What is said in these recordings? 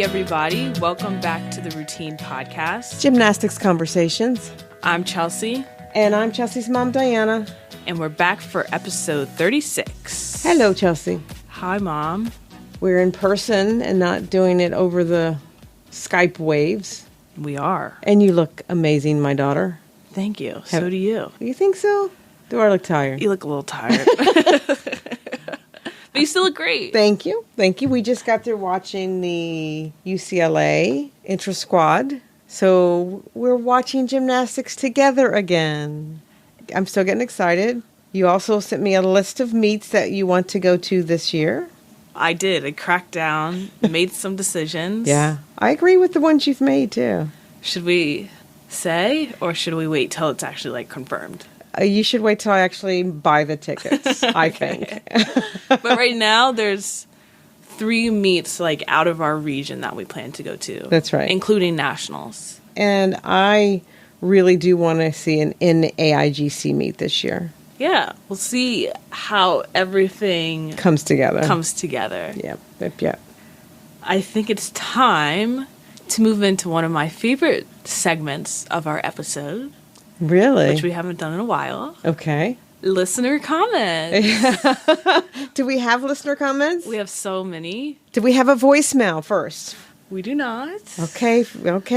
everybody. Welcome back to the Routine Podcast. Gymnastics Conversations. I'm Chelsea. And I'm Chelsea's mom, Diana. And we're back for episode 36. Hello, Chelsea. Hi, Mom. We're in person and not doing it over the Skype waves. We are. And you look amazing, my daughter. Thank you. So do you. You think so? Do I look tired? You look a little tired. But you still look great. Thank you. Thank you. We just got through watching the UCLA Intrasquad. So we're watching gymnastics together again. I'm still getting excited. You also sent me a list of meets that you want to go to this year. I did. I cracked down, made some decisions. Yeah. I agree with the ones you've made, too. Should we say, or should we wait till it's actually, confirmed? You should wait till I actually buy the tickets, I think. But right now, there's 3 meets, out of our region that we plan to go to. That's right. Including nationals. And I really do want to see an NAIGC meet this year. Yeah. We'll see how everything comes together. Yep. I think it's time to move into one of my favorite segments of our episode. Really? Which we haven't done in a while. Okay. Listener comments. Do we have listener comments? We have so many. Do we have a voicemail first? We do not. Okay,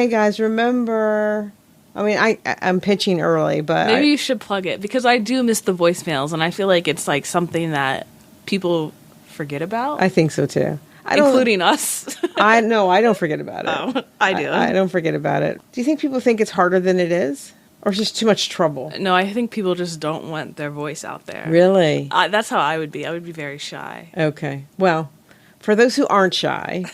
guys, remember. I mean, I'm pitching early, but... Maybe you should plug it, because I do miss the voicemails, and I feel like it's, something that people forget about. I think so, too. Including us. I don't forget about it. Oh, I do. I don't forget about it. Do you think people think it's harder than it is? Or it's just too much trouble? No, I think people just don't want their voice out there. Really? That's how I would be. I would be very shy. Okay. Well, for those who aren't shy,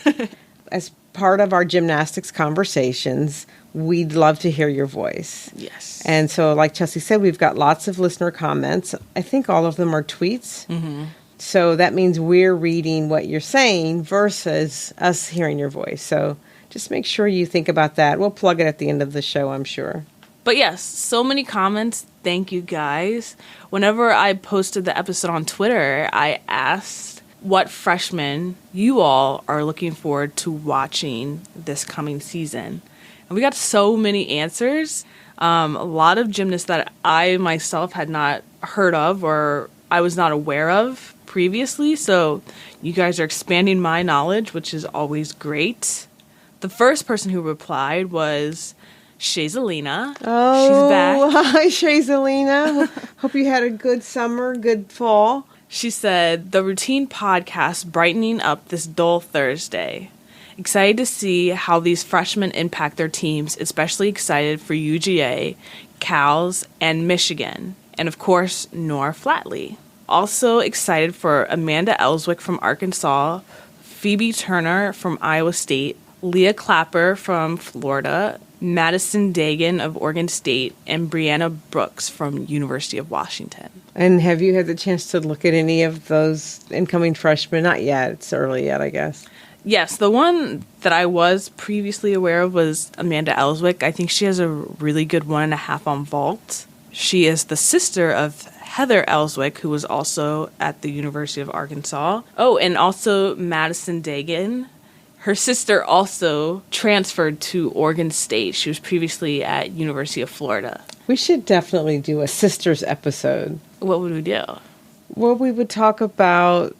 as part of our Gymnastics Conversations, we'd love to hear your voice. Yes. And so, like Chelsea said, we've got lots of listener comments. I think all of them are tweets. Mm-hmm. So that means we're reading what you're saying versus us hearing your voice. So just make sure you think about that. We'll plug it at the end of the show, I'm sure. But yes, so many comments. Thank you, guys. Whenever I posted the episode on Twitter, I asked what freshmen you all are looking forward to watching this coming season. And we got so many answers. A lot of gymnasts that I myself had not heard of or I was not aware of previously. So you guys are expanding my knowledge, which is always great. The first person who replied was Shazalina. Oh, she's back. Hi, Shazalina. Hope you had a good summer, good fall. She said, the Routine Podcast brightening up this dull Thursday. Excited to see how these freshmen impact their teams, especially excited for UGA, Cal's, and Michigan. And of course, Nora Flatley. Also excited for Amanda Ellswick from Arkansas, Phoebe Turner from Iowa State, Leah Clapper from Florida, Madison Dagan of Oregon State, and Brianna Brooks from University of Washington. And have you had the chance to look at any of those incoming freshmen? Not yet. It's early yet, I guess. Yes, the one that I was previously aware of was Amanda Ellswick. I think she has a really good 1.5 on vault. She is the sister of Heather Ellswick, who was also at the University of Arkansas. Oh, and also Madison Dagan. Her sister also transferred to Oregon State. She was previously at University of Florida. We should definitely do a sisters episode. What would we do? Well, we would talk about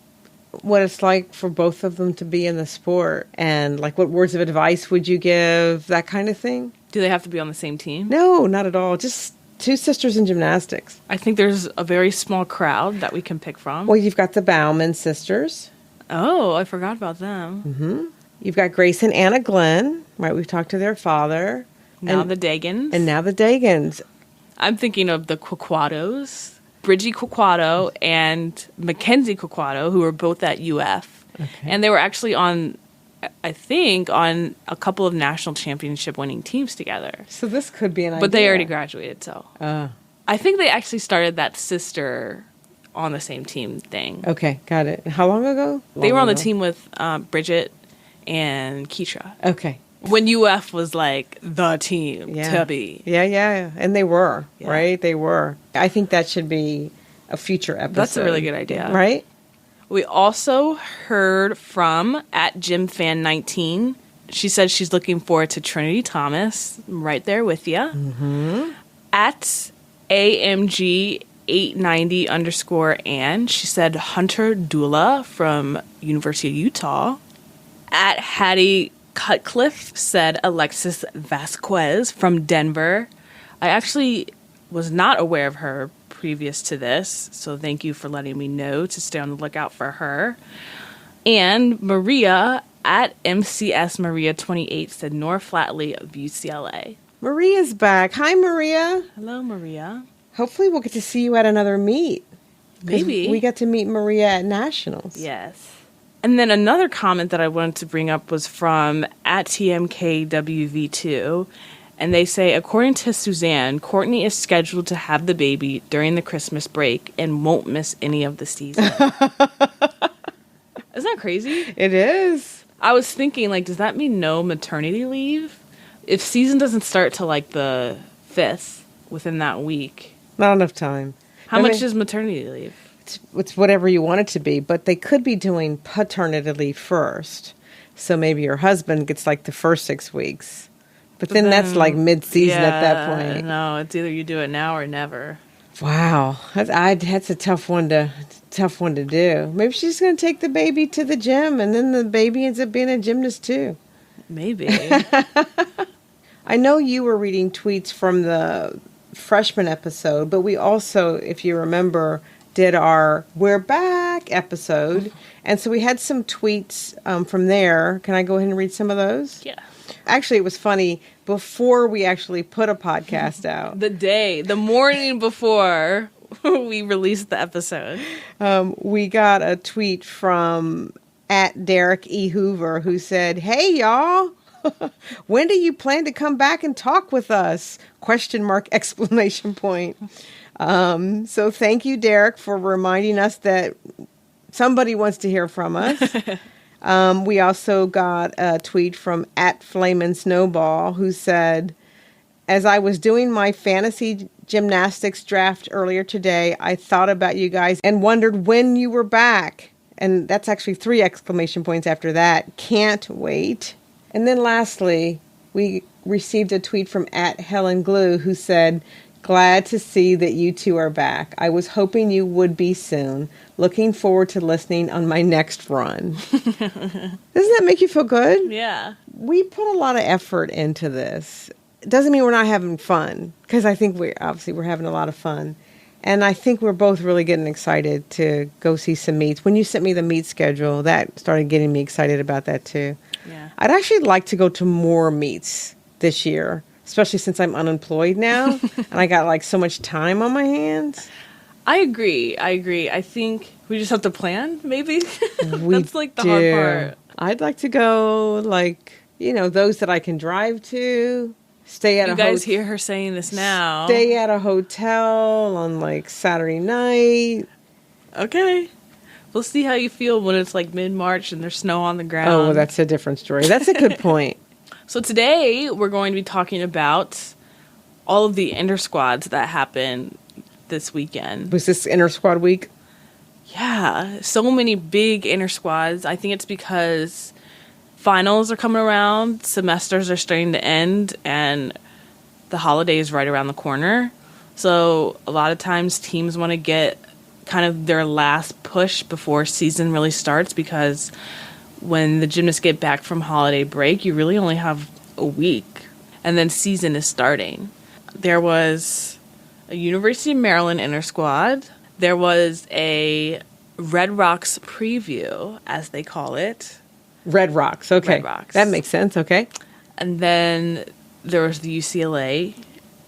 what it's like for both of them to be in the sport and what words of advice would you give, that kind of thing. Do they have to be on the same team? No, not at all. Just 2 sisters in gymnastics. I think there's a very small crowd that we can pick from. Well, you've got the Bauman sisters. Oh, I forgot about them. Mm-hmm. You've got Grace and Anna Glenn, right? We've talked to their father. Now the Dagans. And now the Dagans. I'm thinking of the Quaquados, Bridgie Quaquado and Mackenzie Quaquado, who were both at UF. Okay. And they were actually on a couple of national championship winning teams together. So this could be an idea. But they already graduated, so. I think they actually started that sister on the same team thing. Okay, got it. How long ago? They were on the team with Bridget and Keisha. Okay. When UF was the team to be. Yeah. And they were, right? They were. I think that should be a future episode. That's a really good idea. Right? We also heard from, @GymFan19, She said she's looking forward to Trinity Thomas. I'm right there with you. Mm-hmm. At AMG 890_Ann, she said Hunter Dula from University of Utah. At Hattie Cutcliffe said Alexis Vasquez from Denver. I actually was not aware of her previous to this, so thank you for letting me know to stay on the lookout for her. And Maria at MCS Maria 28 said Nora Flatley of UCLA. Maria's back. Hi, Maria. Hello, Maria. Hopefully we'll get to see you at another meet. Maybe. We got to meet Maria at Nationals. Yes. And then another comment that I wanted to bring up was from at TMKWV2. And they say, according to Suzanne, Courtney is scheduled to have the baby during the Christmas break and won't miss any of the season. Isn't that crazy? It is. I was thinking, like, does that mean no maternity leave? If season doesn't start till, like, the 5th within that week. Not enough time. How much is maternity leave? It's whatever you want it to be, but they could be doing paternity leave first. So maybe your husband gets, like, the first 6 weeks. But then that's, like, mid-season at that point. No, it's either you do it now or never. Wow. That's a tough one to do. Maybe she's going to take the baby to the gym, and then the baby ends up being a gymnast, too. Maybe. I know you were reading tweets from the freshman episode, but we also, if you remember, did our We're Back episode. And so we had some tweets from there. Can I go ahead and read some of those? Yeah. Actually, it was funny. Before we actually put a podcast out. The morning before we released the episode. We got a tweet from at Derek E. Hoover who said, "Hey, y'all. When do you plan to come back and talk with us?" ? So thank you, Derek, for reminding us that somebody wants to hear from us. We also got a tweet from at Flamin' Snowball who said, "As I was doing my fantasy gymnastics draft earlier today, I thought about you guys and wondered when you were back." And that's actually 3 exclamation points after that. Can't wait. And then lastly, we received a tweet from at Helen Glue who said, "Glad to see that you two are back. I was hoping you would be soon. Looking forward to listening on my next run." Doesn't that make you feel good? Yeah. We put a lot of effort into this. It doesn't mean we're not having fun, because I think we're having a lot of fun. And I think we're both really getting excited to go see some meets. When you sent me the meet schedule, that started getting me excited about that too. Yeah. I'd actually like to go to more meets this year, especially since I'm unemployed now and I got like so much time on my hands. I agree. I think we just have to plan, maybe. That's like the hard part. I'd like to go, like, those that I can drive to. Stay at you guys hear her saying this now. Stay at a hotel on like Saturday night. Okay. We'll see how you feel when it's like mid-March and there's snow on the ground. Oh, well, that's a different story. That's a good point. So today we're going to be talking about all of the inter-squads that happened this weekend. Was this inter-squad week? Yeah. So many big inter-squads. I think it's because finals are coming around, semesters are starting to end, and the holiday is right around the corner. So a lot of times teams want to get kind of their last push before season really starts, because when the gymnasts get back from holiday break, you really only have a week, and then season is starting. There was a University of Maryland inter-squad. There was a Red Rocks preview, as they call it. Red Rocks, okay. Red Rocks. That makes sense, okay. And then there was the UCLA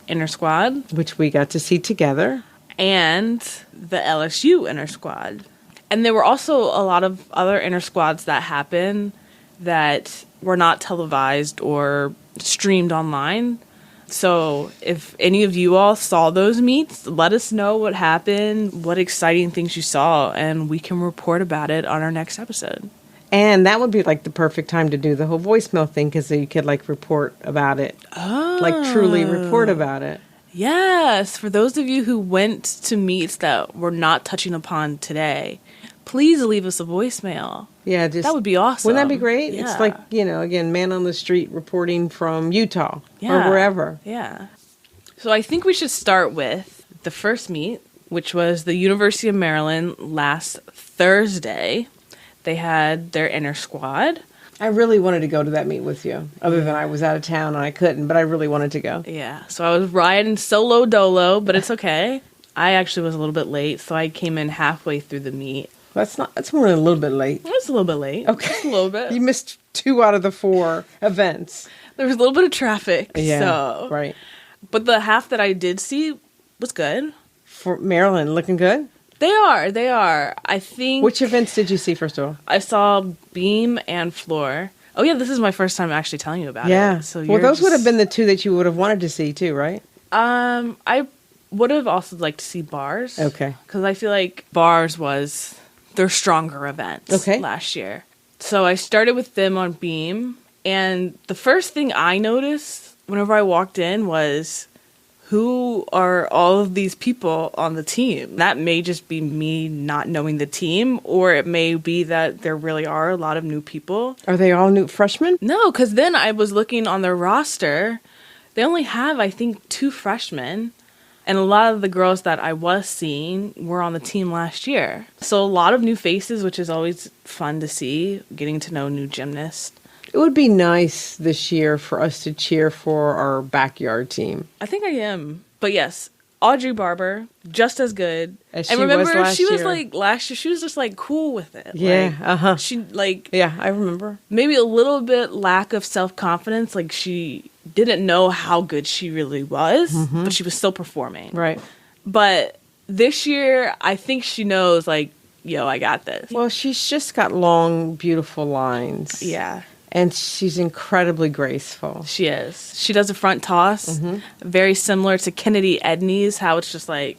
inter-squad. Which we got to see together. And the LSU inter-squad. And there were also a lot of other inter-squads that happened that were not televised or streamed online. So if any of you all saw those meets, let us know what happened, what exciting things you saw, and we can report about it on our next episode. And that would be like the perfect time to do the whole voicemail thing, because you could like report about it. Oh. Like truly report about it. Yes. For those of you who went to meets that we're not touching upon today, please leave us a voicemail. Yeah, That would be awesome. Wouldn't that be great? Yeah. It's like, again, man on the street reporting from Utah or wherever. Yeah. So I think we should start with the first meet, which was the University of Maryland last Thursday. They had their Intrasquad. I really wanted to go to that meet with you, other than I was out of town and I couldn't, but I really wanted to go. Yeah, so I was riding solo dolo, but it's okay. I actually was a little bit late, so I came in halfway through the meet. That's more than a little bit late. It's a little bit late. Okay. Just a little bit. You missed 2 out of the 4 events. There was a little bit of traffic. Yeah, so. right. But the half that I did see was good. For Maryland, looking good? They are. I think... Which events did you see, first of all? I saw beam and floor. Oh, yeah, this is my first time actually telling you about it. Yeah. So well, those would have been the 2 that you would have wanted to see, too, right? I would have also liked to see bars. Okay. Because I feel like bars was their stronger event last year. So I started with them on beam. And the first thing I noticed whenever I walked in was... who are all of these people on the team? That may just be me not knowing the team, or it may be that there really are a lot of new people. Are they all new freshmen? No, because then I was looking on their roster. They only have, I think, 2 freshmen. And a lot of the girls that I was seeing were on the team last year. So a lot of new faces, which is always fun to see, getting to know new gymnasts. It would be nice this year for us to cheer for our backyard team. I think I am. But yes, Audrey Barber, just as good. As and she remember, was last she was year. like last year, she was just like cool with it. Yeah, like, She like... Yeah, I remember. Maybe a little bit lack of self-confidence. Like she didn't know how good she really was, but she was still performing. Right. But this year, I think she knows like, yo, I got this. Well, she's just got long, beautiful lines. Yeah. And she's incredibly graceful. She is. She does a front toss, very similar to Kennedy Edney's, how it's just like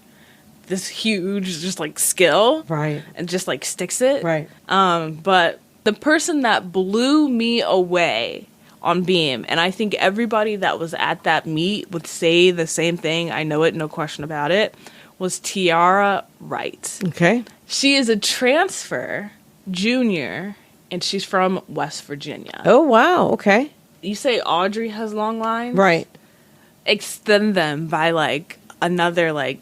this huge, just like skill. Right. And just like sticks it. Right. But the person that blew me away on beam, and I think everybody that was at that meet would say the same thing, I know it, no question about it, was Tiara Wright. Okay. She is a transfer junior, and she's from West Virginia. Oh, wow. Okay. You say Audrey has long lines? Right. Extend them by like another like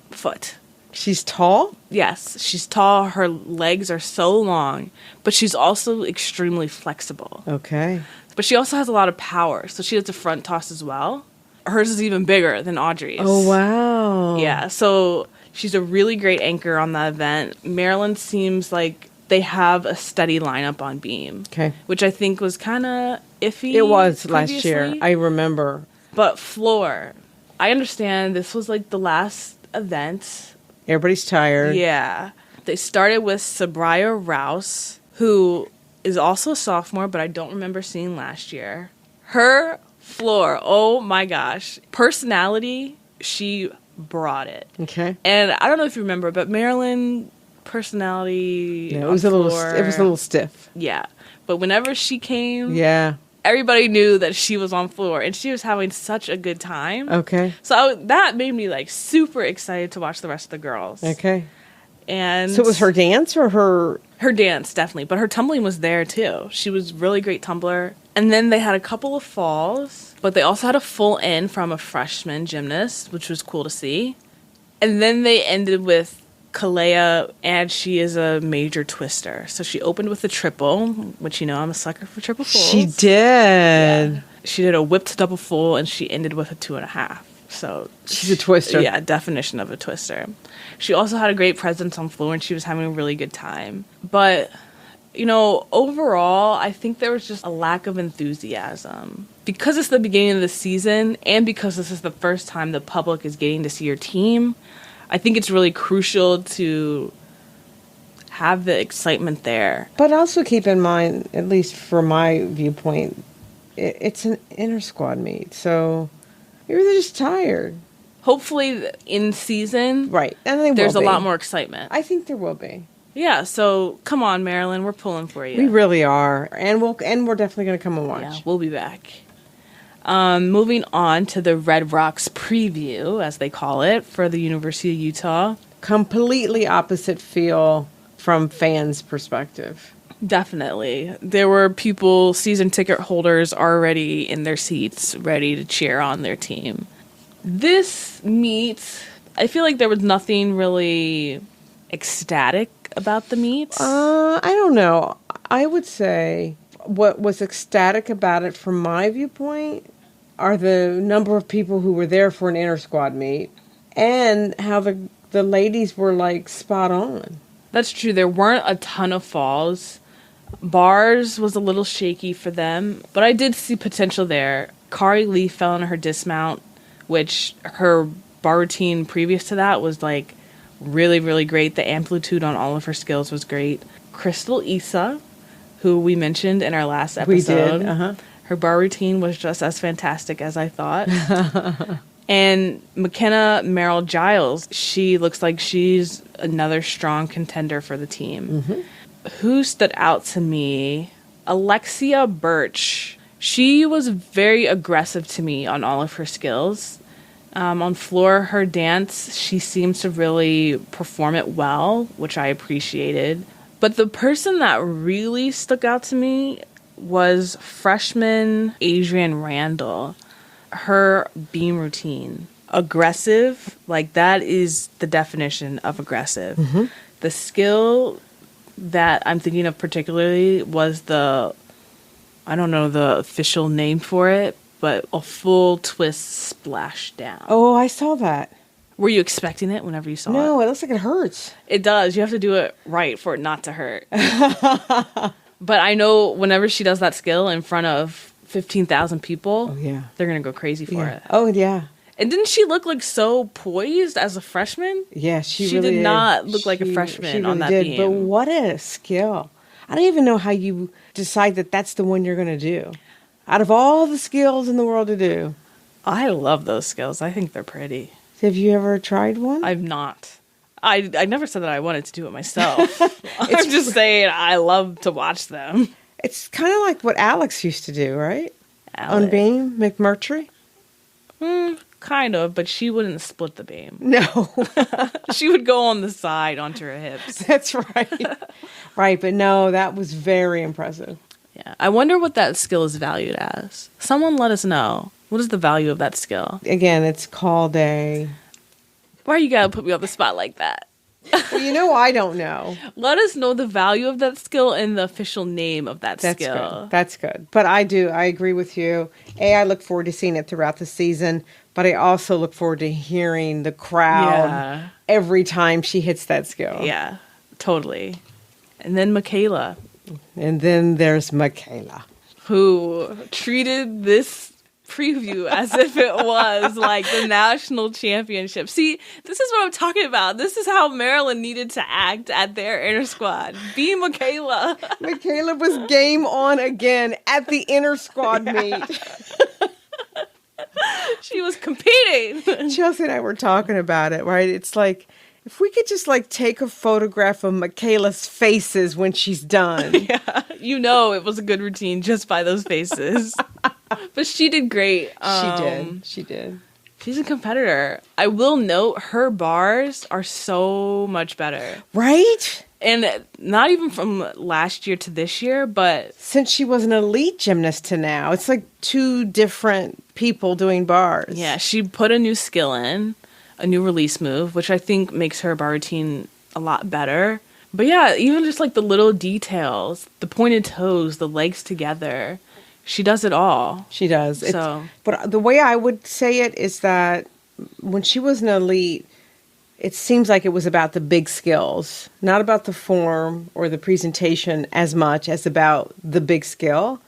foot. She's tall? Yes, she's tall. Her legs are so long, but she's also extremely flexible. Okay. But she also has a lot of power, so she does a front toss as well. Hers is even bigger than Audrey's. Oh, wow. Yeah, so she's a really great anchor on that event. Maryland seems like they have a steady lineup on beam. Okay. Which I think was kind of iffy. It was previously. last year. I remember. But floor, I understand this was like the last event. Everybody's tired. Yeah. They started with Sabraya Rouse, who is also a sophomore, but I don't remember seeing last year. Her floor, oh my gosh. Personality, she brought it. Okay. And I don't know if you remember, but Maryland personality. Yeah, it was a little stiff. Yeah. But whenever she came, Yeah. everybody knew that she was on floor, and she was having such a good time. Okay. So that made me like super excited to watch the rest of the girls. Okay. And So it was her dance or her... Her dance, definitely. But her tumbling was there, too. She was really great tumbler. And then they had a couple of falls, but they also had a full in from a freshman gymnast, which was cool to see. And then they ended with Kalea, and she is a major twister. So she opened with a triple, which, you know, I'm a sucker for triple fulls. She did. Yeah. She did a whipped double full, and she ended with a 2.5. So she's a twister. Yeah, definition of a twister. She also had a great presence on floor, and she was having a really good time. But, you know, overall, I think there was just a lack of enthusiasm. Because it's the beginning of the season, and because this is the first time the public is getting to see your team, I think it's really crucial to have the excitement there. But also keep in mind, at least from my viewpoint, it's an inter-squad meet, so you're just tired. Hopefully in season, right? And there's a lot more excitement. I think there will be. Yeah, so come on, Maryland, we're pulling for you. We really are, and we're definitely going to come and watch. Yeah, we'll be back. Moving on to the Red Rocks preview, as they call it, for the University of Utah. Completely opposite feel from fans' perspective. Definitely. There were people, season ticket holders, already in their seats, ready to cheer on their team. This meet, I feel like there was nothing really ecstatic about the meet. I don't know. I would say what was ecstatic about it from my viewpoint are the number of people who were there for an inter-squad meet and how the ladies were, like, spot on. That's true. There weren't a ton of falls. Bars was a little shaky for them, but I did see potential there. Kari Lee fell on her dismount, which her bar routine previous to that was, like, really, really great. The amplitude on all of her skills was great. Crystal Issa, who we mentioned in our last episode. We did, Her bar routine was just as fantastic as I thought. And McKenna Merrill Giles, she looks like she's another strong contender for the team. Who stood out to me? Alexia Birch. She was very aggressive to me on all of her skills. On floor, her dance, she seems to really perform it well, which I appreciated. But the person that really stuck out to me was freshman Adrienne Randall. Her beam routine. Aggressive, like that is the definition of aggressive. The skill that I'm thinking of particularly was I don't know the official name for it, but a full twist splashdown. Oh, I saw that. Were you expecting it whenever you saw it? No, it looks like it hurts. It does. You have to do it right for it not to hurt. But I know whenever she does that skill in front of 15,000 people, they're going to go crazy for it. Oh, yeah. And didn't she look like so poised as a freshman? Yeah, she really did not look like a freshman on that beam. But what a skill. I don't even know how you decide that that's the one you're going to do. Out of all the skills in the world to do. I love those skills. I think they're pretty. Have you ever tried one? I've not. I never said that I wanted to do it myself. I'm just saying I love to watch them. It's kind of like what Alex used to do, right? Alex. On beam, McMurtry? Kind of, but she wouldn't split the beam. No. She would go on the side onto her hips. That's right. Right, but no, that was very impressive. Yeah. I wonder what that skill is valued as. Someone let us know. What is the value of that skill? Again, it's called a... Why you gotta put me on the spot like that? Well, I don't know. Let us know the value of that skill and the official name of that skill. Good. That's good. But I agree with you. I look forward to seeing it throughout the season, but I also look forward to hearing the crowd every time she hits that skill. Yeah, totally. And then Michaela. And then there's Michaela, who treated this preview as if it was like the national championship. See, this is what I'm talking about. This is how Maryland needed to act at their inter-squad. Be Michaela. Michaela was game on again at the inter-squad meet. She was competing. Chelsea and I were talking about it, right? It's like, if we could just like take a photograph of Michaela's faces when she's done. Yeah, you know it was a good routine just by those faces. But she did great. She did. She's a competitor. I will note her bars are so much better. Right? And not even from last year to this year, but... Since she was an elite gymnast to now, it's like two different people doing bars. Yeah, she put a new skill in, a new release move, which I think makes her bar routine a lot better. But yeah, even just like the little details, the pointed toes, the legs together... She does it all. She does. So, but the way I would say it is that when she was an elite, it seems like it was about the big skills, not about the form or the presentation as much as about the big skill.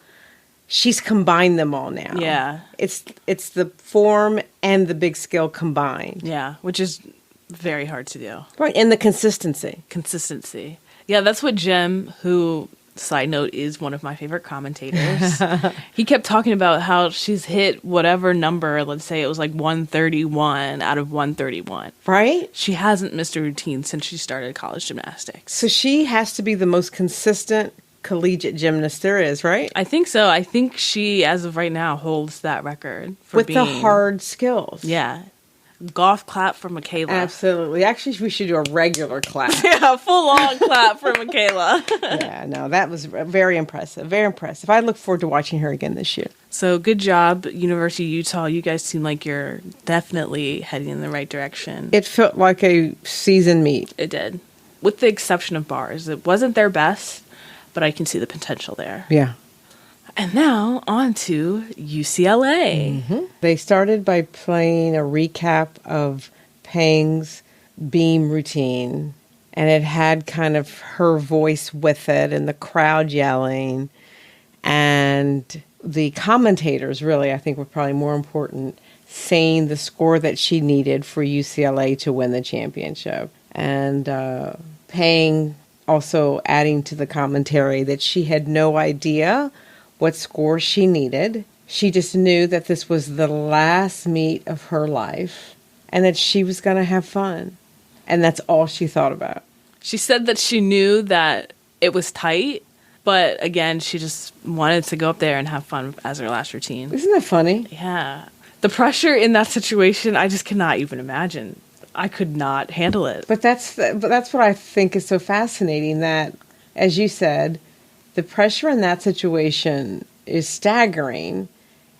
She's combined them all now. Yeah. It's the form and the big skill combined. Yeah, which is very hard to do. Right, and the consistency. Consistency. Yeah, that's what Jem, who... Side note, is one of my favorite commentators. He kept talking about how she's hit whatever number, let's say it was like 131 out of 131. Right? She hasn't missed a routine since she started college gymnastics. So she has to be the most consistent collegiate gymnast there is, right? I think so. I think she, as of right now, holds that record for with the hard skills. Yeah. golf clap for Michaela. Absolutely. Actually, we should do a regular clap. Yeah, full-on clap for Michaela. Yeah, no, that was very impressive. Very impressive. I look forward to watching her again this year. So good job, University of Utah. You guys seem like you're definitely heading in the right direction. It felt like a season meet. It did. With the exception of bars. It wasn't their best, but I can see the potential there. Yeah. And now on to UCLA. Mm-hmm. They started by playing a recap of Peng's beam routine, and it had kind of her voice with it and the crowd yelling. And the commentators, really, I think were probably more important, saying the score that she needed for UCLA to win the championship. And Peng also adding to the commentary that she had no idea what score she needed. She just knew that this was the last meet of her life and that she was going to have fun. And that's all she thought about. She said that she knew that it was tight, but again, she just wanted to go up there and have fun as her last routine. Isn't that funny? Yeah. The pressure in that situation, I just cannot even imagine. I could not handle it. But that's what I think is so fascinating, that, as you said, the pressure in that situation is staggering.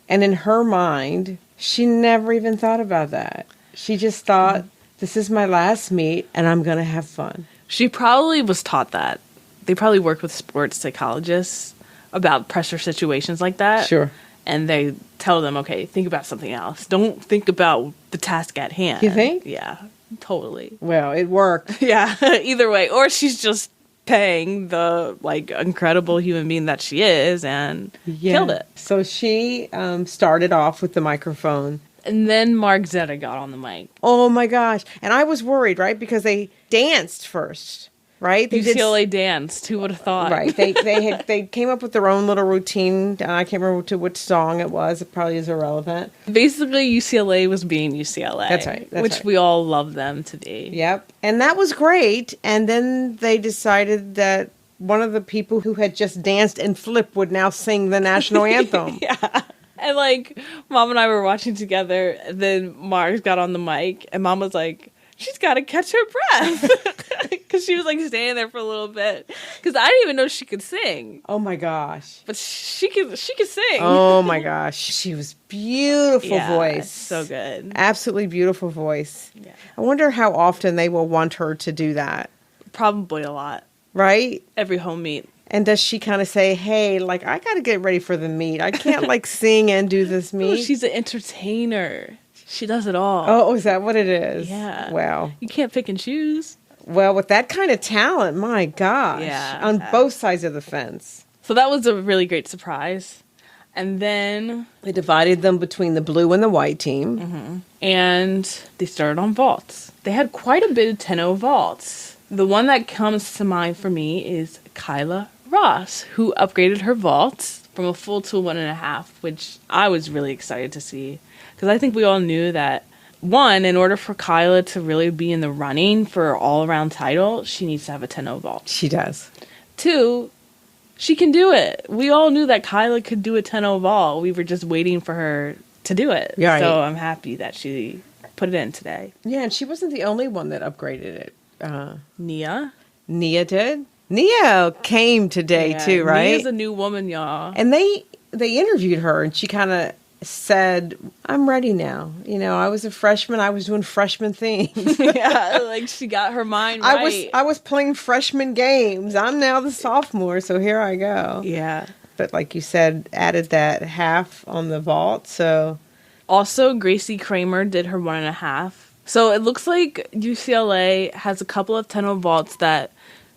And in her mind, she never even thought about that. She just thought, this is my last meet and I'm going to have fun. She probably was taught that. They probably work with sports psychologists about pressure situations like that. Sure. And they tell them, okay, think about something else. Don't think about the task at hand. You think? Yeah, totally. Well, it worked. Yeah, either way. Or she's just Peng, the incredible human being that she is, and killed it. So she started off with the microphone. And then Mark Zeta got on the mic. Oh my gosh. And I was worried, right? Because they danced first, right? They UCLA danced. Who would have thought? Right. They came up with their own little routine. I can't remember to which song it was. It probably is irrelevant. Basically, UCLA was being UCLA. That's right. Which we all love them to be. Yep. And that was great. And then they decided that one of the people who had just danced and flipped would now sing the national anthem. Yeah. And Mom and I were watching together, and then Mars got on the mic, and Mom was like, she's got to catch her breath. Because she was standing there for a little bit. Because I didn't even know she could sing. Oh my gosh. But she could sing. Oh my gosh. She was beautiful voice. So good. Absolutely beautiful voice. Yeah. I wonder how often they will want her to do that. Probably a lot. Right? Every home meet. And does she kind of say, hey, I got to get ready for the meet. I can't sing and do this meet. Oh, she's an entertainer. She does it all. Oh, is that what it is? Yeah. Wow. You can't pick and choose. Well, with that kind of talent, my gosh. Yeah. On both sides of the fence. So that was a really great surprise. And then They divided them between the blue and the white team. Mm-hmm. And they started on vaults. They had quite a bit of 10-0 vaults. The one that comes to mind for me is Kyla Ross, who upgraded her vaults from a full to a 1.5, which I was really excited to see. Because I think we all knew that, one, in order for Kyla to really be in the running for an all-around title, she needs to have a 10-0 vault. She does. Two, she can do it. We all knew that Kyla could do a 10-0 vault. We were just waiting for her to do it. Right. So I'm happy that she put it in today. Yeah, and she wasn't the only one that upgraded it. Nia Nia did. Nia came today too, right? Nia's a new woman, y'all. And they interviewed her, and she kind of said, I'm ready now. I was a freshman. I was doing freshman things. Yeah, she got her mind right. I was playing freshman games. I'm now the sophomore, so here I go. Yeah. But like you said, added that half on the vault, so. Also, Gracie Kramer did her 1.5. So it looks like UCLA has a couple of 10-0 vaults that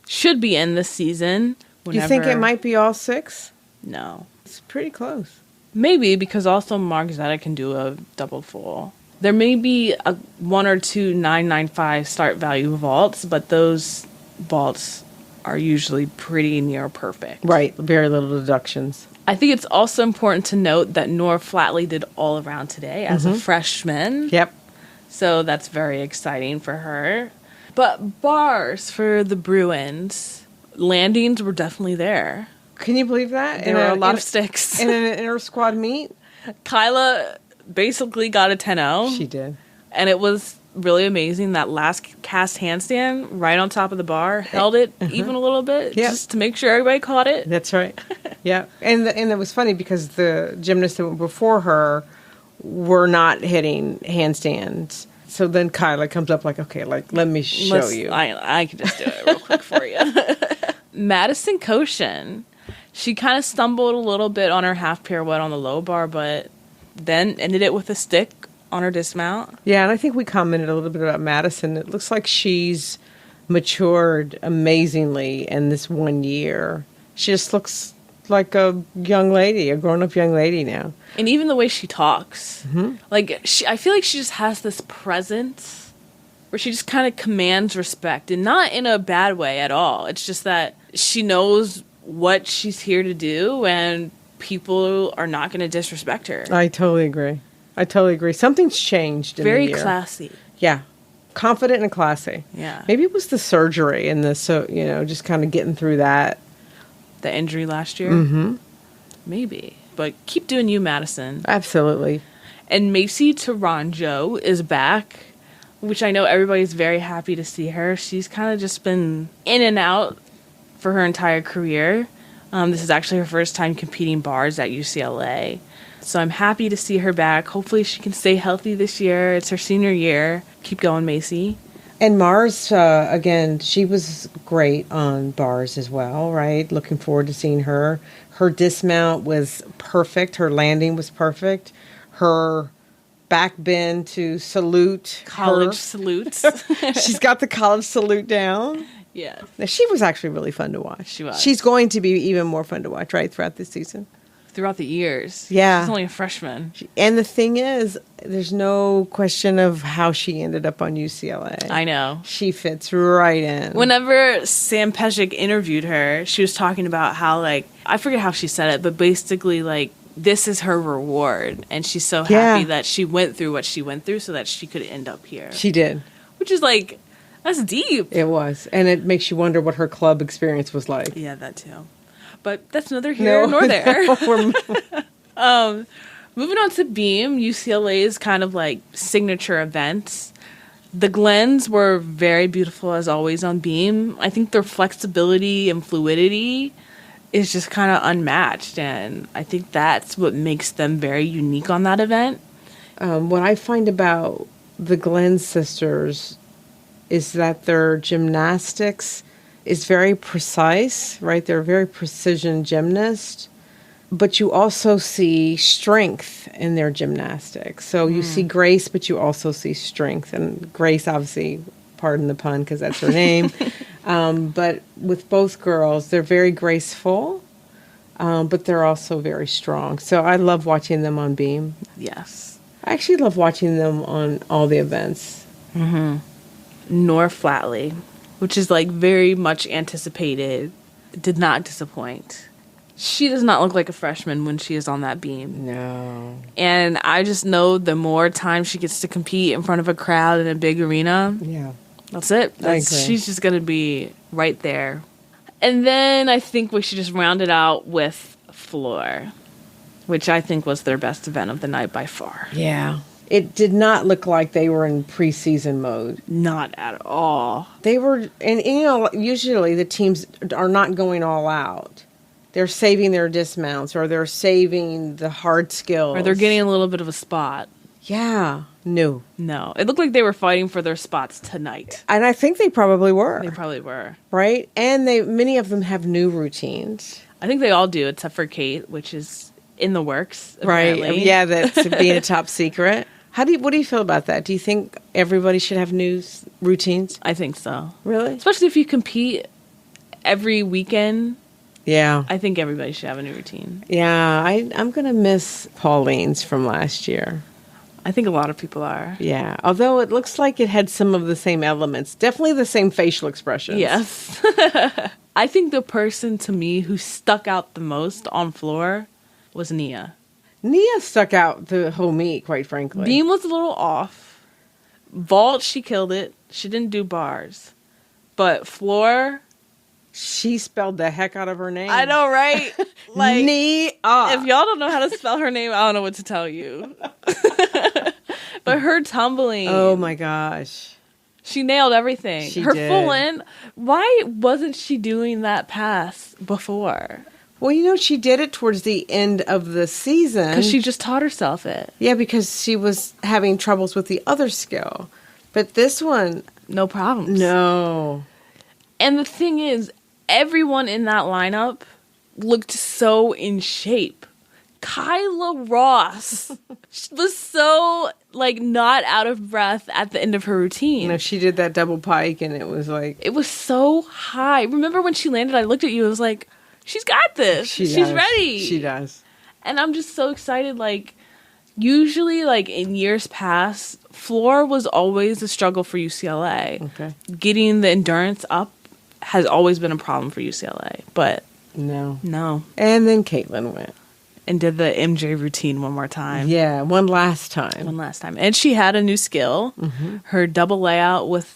should be in this season. You think it might be all 6? No. It's pretty close. Maybe, because also Mark Zeta can do a double full. There may be 1 or 2 995 start value vaults, but those vaults are usually pretty near perfect. Right, very little deductions. I think it's also important to note that Nora Flatley did all around today as a freshman. Yep. So that's very exciting for her. But bars for the Bruins, landings were definitely there. Can you believe that? There were a lot of sticks. In an inter-squad meet? Kyla basically got a 10-0. She did. And it was really amazing. That last cast handstand right on top of the bar, held it even a little bit just to make sure everybody caught it. That's right. Yeah. And it was funny because the gymnasts that went before her were not hitting handstands. So then Kyla comes up like, okay, like, let me show you. I can just do it real quick for you. Madison Koshin. She kind of stumbled a little bit on her half pirouette on the low bar, but then ended it with a stick on her dismount. Yeah, and I think we commented a little bit about Madison. It looks like she's matured amazingly in this 1 year. She just looks like a young lady, a grown-up young lady now. And even the way she talks. Like, I feel like she just has this presence where she just kind of commands respect. And not in a bad way at all. It's just that she knows what she's here to do, and people are not going to disrespect her. I totally agree. Something's changed in the year. Very classy. Yeah. Confident and classy. Yeah. Maybe it was the surgery and just kind of getting through that. The injury last year? Mm-hmm. Maybe. But keep doing you, Madison. Absolutely. And Macy Taranjo is back, which I know everybody's very happy to see her. She's kind of just been in and out for her entire career. This is actually her first time competing bars at UCLA. So I'm happy to see her back. Hopefully she can stay healthy this year. It's her senior year. Keep going, Macy. And Mars, again, she was great on bars as well, right? Looking forward to seeing her. Her dismount was perfect. Her landing was perfect. Her back bend to salute. College salutes. She's got the college salute down. Yeah. Now, she was actually really fun to watch. She was. She's going to be even more fun to watch, right, throughout this season. Throughout the years. Yeah. She's only a freshman. And the thing is, there's no question of how she ended up on UCLA. I know. She fits right in. Whenever Sam Pesek interviewed her, she was talking about how, like, I forget how she said it, but basically, like, this is her reward. And she's so happy that she went through what she went through so that she could end up here. She did. Which is, like, that's deep. It was. And it makes you wonder what her club experience was like. Yeah, that too. But that's neither here nor there. Moving on to Beam, UCLA's kind of like signature events. The Glens were very beautiful as always on Beam. I think their flexibility and fluidity is just kind of unmatched, and I think that's what makes them very unique on that event. What I find about the Glenn sisters is that their gymnastics is very precise, right? They're very precision gymnasts, but you also see strength in their gymnastics. So you see grace, but you also see strength. And Grace, obviously, pardon the pun because that's her name. But with both girls, they're very graceful, but they're also very strong. So I love watching them on Beam. Yes. I actually love watching them on all the events. Nor Flatley, which is like very much anticipated, did not disappoint. She does not look like a freshman when she is on that beam. No. And I just know the more time she gets to compete in front of a crowd in a big arena, that's it. She's just going to be right there. And then I think we should just round it out with floor, which I think was their best event of the night by far. Yeah. It did not look like they were in preseason mode. Not at all. They were, and you know, usually the teams are not going all out. They're saving their dismounts, or they're saving the hard skills. Or they're getting a little bit of a spot. Yeah. No. It looked like they were fighting for their spots tonight. And I think they probably were. They probably were. Right? And many of them have new routines. I think they all do, except for Kate, which is in the works, apparently. Right. Yeah, that's being a top secret. What do you feel about that? Do you think everybody should have new routines? I think so. Really? Especially if you compete every weekend. Yeah. I think everybody should have a new routine. Yeah, I'm going to miss Pauline's from last year. I think a lot of people are. Yeah, although it looks like it had some of the same elements. Definitely the same facial expressions. Yes. I think the person to me who stuck out the most on floor was Nia. Nia stuck out the whole meet, quite frankly. Beam was a little off. Vault, she killed it. She didn't do bars. But floor... She spelled the heck out of her name. I know, right? Like, Nia. If y'all don't know how to spell her name, I don't know what to tell you. But But her tumbling. Oh my gosh. She nailed everything. She her did. full in. Why wasn't she doing that pass before? Well, you know, she did it towards the end of the season. Because she just taught herself it. Yeah, because she was having troubles with the other skill. But this one... No problems. No. And the thing is, everyone in that lineup looked so in shape. Kyla Ross was so, like, not out of breath at the end of her routine. You know, she did that double pike, and it was like... It was so high. Remember when she landed, I looked at you, I was like, she's got this. She's ready. She does. And I'm just so excited. Like, usually, like, in years past, floor was always a struggle for UCLA. Okay. Getting the endurance up has always been a problem for UCLA. But No. And then Caitlin went. And did the MJ routine one more time. Yeah, one last time. And she had a new skill. Mm-hmm. Her double layout with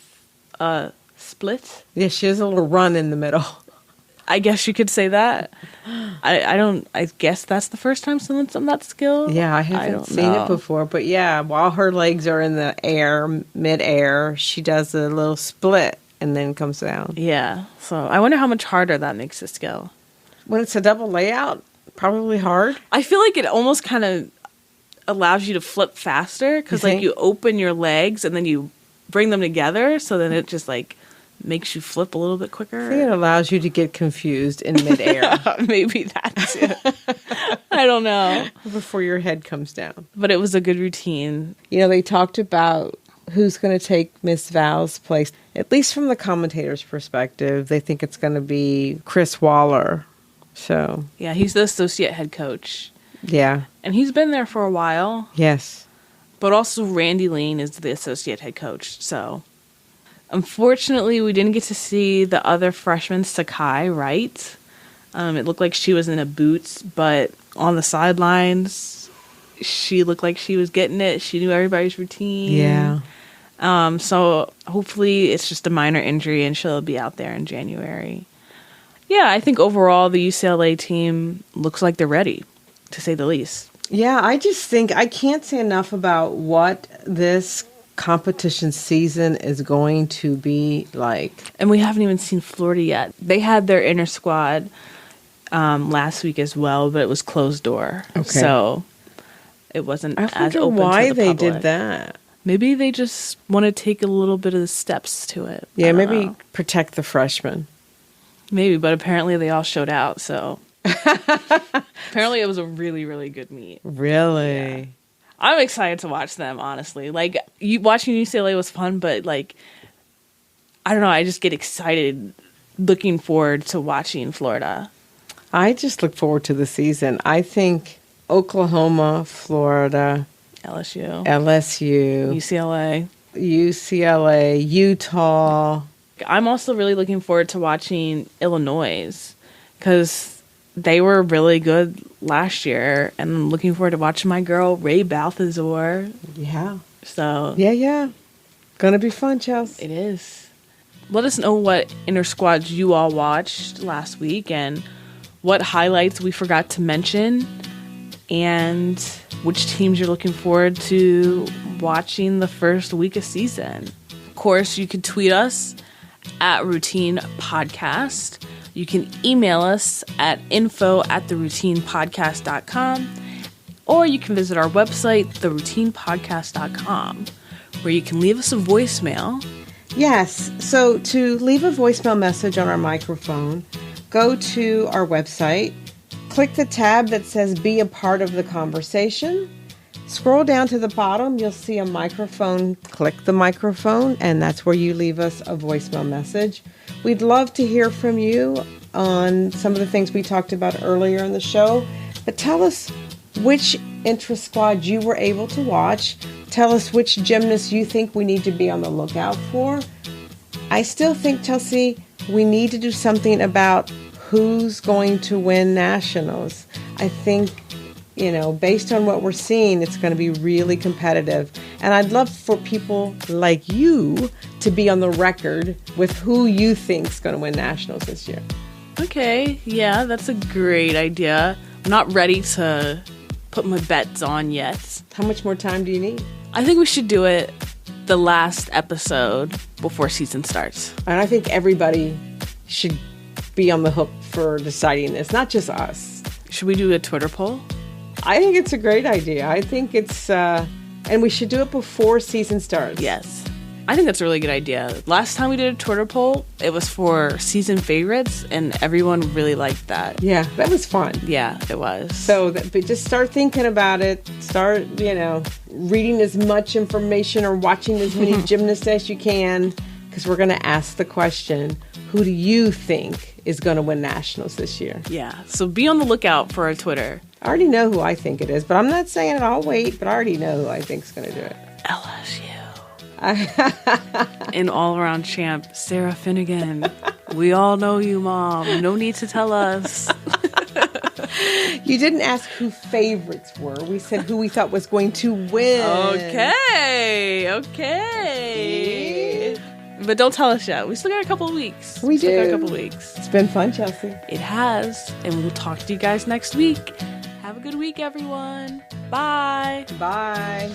a split. Yeah, she has a little run in the middle. I guess you could say that. I guess that's the first time someone's done that skill. Yeah, I haven't seen it before. But yeah, while her legs are in the air, mid-air, she does a little split and then comes down. Yeah. So I wonder how much harder that makes the skill. When it's a double layout, probably hard. I feel like it almost kind of allows you to flip faster because, like, you open your legs and then you bring them together, so then it just, like, makes you flip a little bit quicker. I think it allows you to get confused in midair. Maybe that's it. I don't know. Before your head comes down. But it was a good routine. You know, they talked about who's going to take Miss Val's place. At least from the commentator's perspective, they think it's going to be Chris Waller. So yeah, he's the associate head coach. Yeah. And he's been there for a while. Yes. But also Randy Lean is the associate head coach. So unfortunately, we didn't get to see the other freshman, Sakai, Wright. It looked like she was in a boots, but on the sidelines, she looked like she was getting it. She knew everybody's routine. Yeah. So hopefully it's just a minor injury and she'll be out there in January. Yeah, I think overall the UCLA team looks like they're ready, to say the least. Yeah, I just think I can't say enough about what this competition season is going to be like. And we haven't even seen Florida yet. They had their Intrasquad last week as well, but it was closed door. Okay. So it wasn't as open to the public. I wonder why they did that. Maybe they just want to take a little bit of the steps to it. Yeah, maybe protect the freshmen. Maybe, but apparently they all showed out, so. Apparently it was a really, really good meet. Really? Yeah. I'm excited to watch them, honestly. Like, watching UCLA was fun, but, like, I don't know, I just get excited looking forward to watching Florida. I just look forward to the season. I think Oklahoma, Florida, LSU, UCLA, Utah. I'm also really looking forward to watching Illinois because they were really good last year, and I'm looking forward to watching my girl Ray Balthazar. Yeah. So yeah, gonna be fun, Chelsea. It is. Let us know what Intrasquads you all watched last week and what highlights we forgot to mention, and which teams you're looking forward to watching the first week of season. Of course, you can tweet us at Routine Podcast. You can email us at info@theroutinepodcast.com, or you can visit our website, theroutinepodcast.com, where you can leave us a voicemail. Yes, so to leave a voicemail message on our microphone, go to our website, click the tab that says Be a Part of the Conversation. Scroll down to the bottom, you'll see a microphone. Click the microphone, and that's where you leave us a voicemail message. We'd love to hear from you on some of the things we talked about earlier in the show, but tell us which Intrasquad you were able to watch. Tell us which gymnasts you think we need to be on the lookout for. I still think, Chelsea, we need to do something about who's going to win nationals. I think, based on what we're seeing, it's going to be really competitive. And I'd love for people like you to be on the record with who you think is going to win nationals this year. Okay, yeah, that's a great idea. I'm not ready to put my bets on yet. How much more time do you need? I think we should do it the last episode before season starts. And I think everybody should be on the hook for deciding this, not just us. Should we do a Twitter poll? I think it's a great idea. I think it's, and we should do it before season starts. Yes. I think that's a really good idea. Last time we did a Twitter poll, it was for season favorites, and everyone really liked that. Yeah, that was fun. Yeah, it was. So, but just start thinking about it. Start, reading as much information or watching as many gymnasts as you can, because we're going to ask the question, who do you think is going to win nationals this year? Yeah, so be on the lookout for our Twitter. I already know who I think it is, but I'm not saying it. I'll wait, but I already know who I think is going to do it. LSU. And all-around champ, Sarah Finnegan. We all know you, Mom. No need to tell us. You didn't ask who favorites were. We said who we thought was going to win. Okay. But don't tell us yet. We still got a couple of weeks. We do. Still got a couple of weeks. It's been fun, Chelsea. It has. And we'll talk to you guys next week. Have a good week, everyone. Bye. Bye.